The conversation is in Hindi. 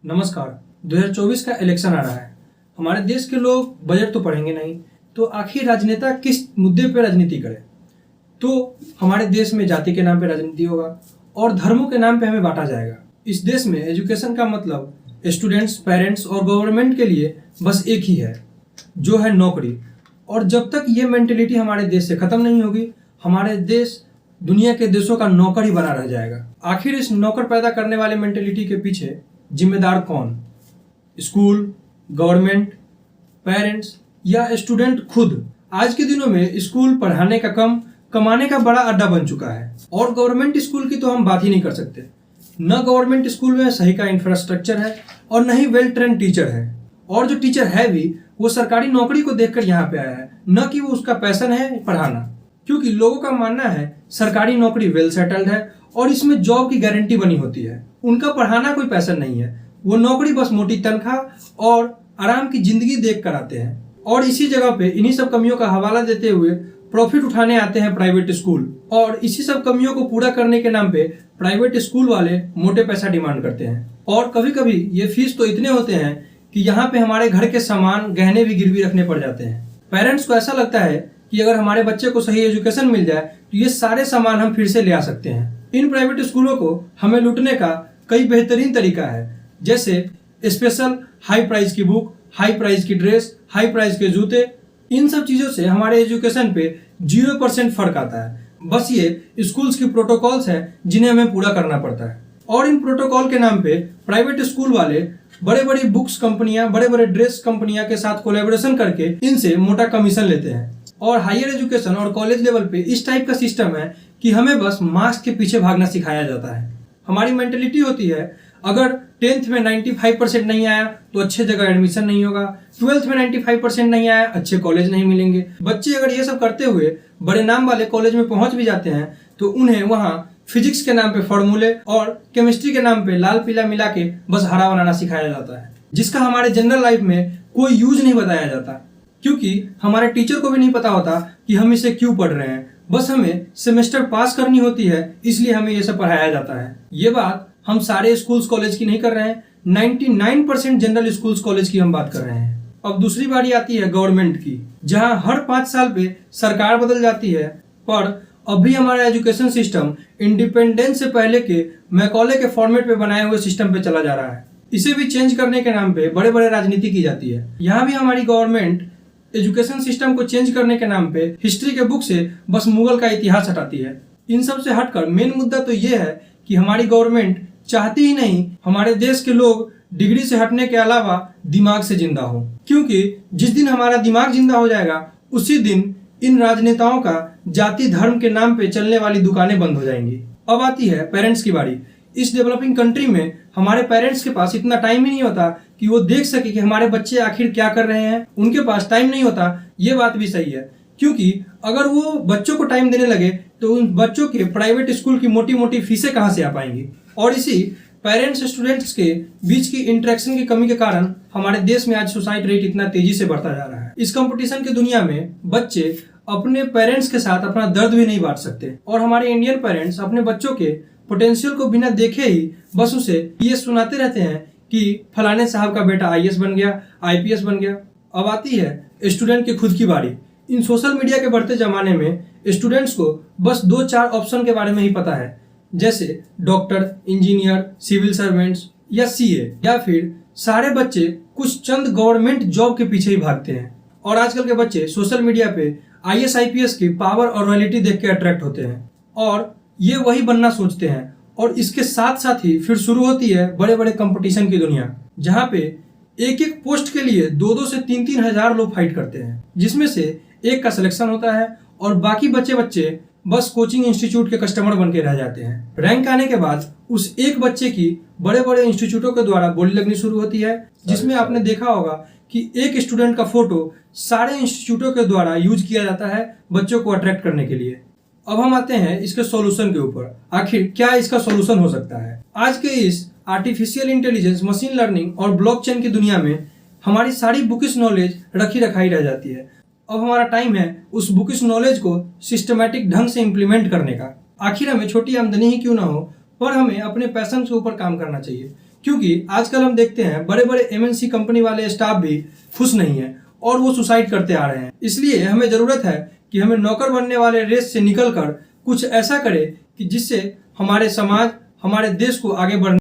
नमस्कार। 2024 का इलेक्शन आ रहा है। हमारे देश के लोग बजट तो पढ़ेंगे नहीं, तो आखिर राजनेता किस मुद्दे पर राजनीति करे? तो हमारे देश में जाति के नाम पे राजनीति होगा और धर्मों के नाम पे हमें बांटा जाएगा। इस देश में एजुकेशन का मतलब स्टूडेंट्स, पेरेंट्स और गवर्नमेंट के लिए बस एक ही है, जो है नौकरी। और जब तक ये मेंटेलिटी हमारे देश से खत्म नहीं होगी, हमारे देश दुनिया के देशों का नौकर ही बना रह जाएगा। आखिर इस नौकर पैदा करने वाले मेंटेलिटी के पीछे जिम्मेदार कौन? स्कूल, गवर्नमेंट, पेरेंट्स या स्टूडेंट खुद? आज के दिनों में स्कूल पढ़ाने का कम, कमाने का बड़ा अड्डा बन चुका है। और गवर्नमेंट स्कूल की तो हम बात ही नहीं कर सकते। न गवर्नमेंट स्कूल में सही का इंफ्रास्ट्रक्चर है और न ही वेल ट्रेन टीचर है। और जो टीचर है भी, वो सरकारी नौकरी को देखकर यहाँ पे आया है, न कि वो उसका पैशन है पढ़ाना। क्योंकि लोगों का मानना है सरकारी नौकरी वेल सेटल्ड है और इसमें जॉब की गारंटी बनी होती है। उनका पढ़ाना कोई पैशन नहीं है, वो नौकरी बस मोटी तनख्वाह और आराम की जिंदगी देख कर आते हैं। और इसी जगह पे इन्हीं सब कमियों का हवाला देते हुए प्रॉफिट उठाने आते हैं प्राइवेट स्कूल। और इसी सब कमियों को पूरा करने के नाम पे प्राइवेट स्कूल वाले मोटे पैसा डिमांड करते हैं। और कभी कभी ये फीस तो इतने होते हैं कि यहाँ पे हमारे घर के सामान, गहने भी गिरवी रखने पड़ जाते हैं। पेरेंट्स को ऐसा लगता है कि अगर हमारे बच्चे को सही एजुकेशन मिल जाए तो ये सारे सामान हम फिर से ले आ सकते हैं। इन प्राइवेट स्कूलों को हमें लूटने का कई बेहतरीन तरीका है, जैसे स्पेशल हाई प्राइस की बुक, हाई प्राइस की ड्रेस, हाई प्राइस के जूते। इन सब चीजों से हमारे एजुकेशन पे 0% फर्क आता है। बस ये स्कूल्स की प्रोटोकॉल्स हैं जिन्हें हमें पूरा करना पड़ता है। और इन प्रोटोकॉल के नाम पे प्राइवेट स्कूल वाले बड़े बड़ी बुक्स कंपनियां, बड़े बड़े ड्रेस कंपनियां के साथ कोलैबोरेशन करके इनसे मोटा कमीशन लेते हैं। और हायर एजुकेशन और कॉलेज लेवल पे इस टाइप का सिस्टम है कि हमें बस मार्क्स के पीछे भागना सिखाया जाता है। हमारी मेंटेलिटी होती है, अगर 10th में 95% नहीं आया तो अच्छे जगह एडमिशन नहीं होगा, 12th में 95% नहीं आया, अच्छे कॉलेज नहीं मिलेंगे। बच्चे अगर ये सब करते हुए बड़े नाम वाले कॉलेज में पहुंच भी जाते हैं तो उन्हें वहां फिजिक्स के नाम पे फॉर्मूले और केमिस्ट्री के नाम पे लाल पीला मिला के बस हरा बनाना सिखाया जाता है, जिसका हमारे जनरल लाइफ में कोई यूज नहीं बताया जाता। क्योंकि हमारे टीचर को भी नहीं पता होता कि हम इसे क्यों पढ़ रहे हैं। बस हमें सेमेस्टर पास करनी होती है, इसलिए हमें ये सब पढ़ाया जाता है। ये बात हम सारे स्कूल्स कॉलेज की नहीं कर रहे हैं, 99% जनरल स्कूल्स कॉलेज की हम बात कर रहे हैं। अब दूसरी बारी आती है गवर्नमेंट की, जहां हर 5 साल पे सरकार बदल जाती है, पर अब भी हमारा एजुकेशन सिस्टम इंडिपेंडेंस से पहले के मैकॉले के फॉर्मेट पे बनाए हुए सिस्टम पे चला जा रहा है। इसे भी चेंज करने के नाम पे बड़े बड़े राजनीति की जाती है। यहाँ भी हमारी गवर्नमेंट एजुकेशन सिस्टम को चेंज करने के नाम पे हिस्ट्री के बुक से बस मुगल का इतिहास हटाती है। इन सब से हटकर मेन मुद्दा तो ये है कि हमारी गवर्नमेंट चाहती ही नहीं हमारे देश के लोग डिग्री से हटने के अलावा दिमाग से जिंदा हो। क्योंकि जिस दिन हमारा दिमाग जिंदा हो जाएगा, उसी दिन इन राजनेताओं का जाति धर्म के नाम पे चलने वाली दुकानें बंद हो जाएंगी। अब आती है पेरेंट्स की बारी। इस डेवलपिंग कंट्री में हमारे पेरेंट्स के पास इतना टाइम ही नहीं होता कि वो देख सके कि हमारे बच्चे आखिर क्या कर रहे हैं। उनके पास टाइम नहीं होता, ये बात भी सही है। क्योंकि अगर वो बच्चों को टाइम देने लगे तो उन बच्चों के प्राइवेट स्कूल की मोटी मोटी फीसें कहाँ से आ पाएंगी। और इसी पेरेंट्स स्टूडेंट्स के बीच की इंटरेक्शन की कमी के कारण हमारे देश में आज सुसाइड रेट इतना तेजी से बढ़ता जा रहा है। इस कंपटीशन की दुनिया में बच्चे अपने पेरेंट्स के साथ अपना दर्द भी नहीं बांट सकते। और हमारे इंडियन पेरेंट्स अपने बच्चों के पोटेंशियल को बिना देखे ही बस उसे ये सुनाते रहते हैं कि फलाने साहब का बेटा आईएएस बन गया, आईपीएस बन गया। अब आती है स्टूडेंट की खुद की बारी। इन सोशल मीडिया के बढ़ते जमाने में स्टूडेंट्स को बस 2-4 ऑप्शन के बारे में ही पता है, जैसे डॉक्टर, इंजीनियर, सिविल सर्वेंट्स या सीए। या फिर सारे बच्चे कुछ चंद गवर्नमेंट जॉब के पीछे ही भागते हैं। और आजकल के बच्चे सोशल मीडिया पे आईएएस आईपीएस की पावर और रॉयल्टी देख के अट्रैक्ट होते हैं और ये वही बनना सोचते हैं। और इसके साथ साथ ही फिर शुरू होती है बड़े बड़े कंपटीशन की दुनिया, जहाँ पे एक एक पोस्ट के लिए 2-2 से 3-3 हजार लोग फाइट करते हैं, जिसमें से एक का सिलेक्शन होता है और बाकी बच्चे बस कोचिंग इंस्टीट्यूट के कस्टमर बन के रह जाते हैं। रैंक आने के बाद उस एक बच्चे की बड़े बड़े इंस्टीट्यूटों के द्वारा बोली लगनी शुरू होती है, जिसमें आपने देखा होगा कि एक स्टूडेंट का फोटो सारे इंस्टीट्यूटों के द्वारा यूज किया जाता है बच्चों को अट्रैक्ट करने के लिए। अब हम आते हैं इसके सॉल्यूशन के ऊपर। आखिर क्या इसका सॉल्यूशन हो सकता है? आज के इस आर्टिफिशियल इंटेलिजेंस, मशीन लर्निंग और ब्लॉकचेन की दुनिया में हमारी सारी बुकिश नॉलेज रखी रखाई रह जाती है। अब हमारा टाइम है उस बुकिश नॉलेज को सिस्टमैटिक ढंग से इम्प्लीमेंट करने का। आखिर हमें छोटी आमदनी ही क्यों ना हो, पर हमें अपने पैशन के ऊपर काम करना चाहिए। क्योंकि आजकल हम देखते हैं बड़े बड़े एमएनसी कंपनी वाले स्टाफ भी खुश नहीं है और वो सुसाइड करते आ रहे हैं। इसलिए हमें ज़रूरत है कि हमें नौकर बनने वाले रेस से निकलकर कुछ ऐसा करें कि जिससे हमारे समाज, हमारे देश को आगे बढ़ने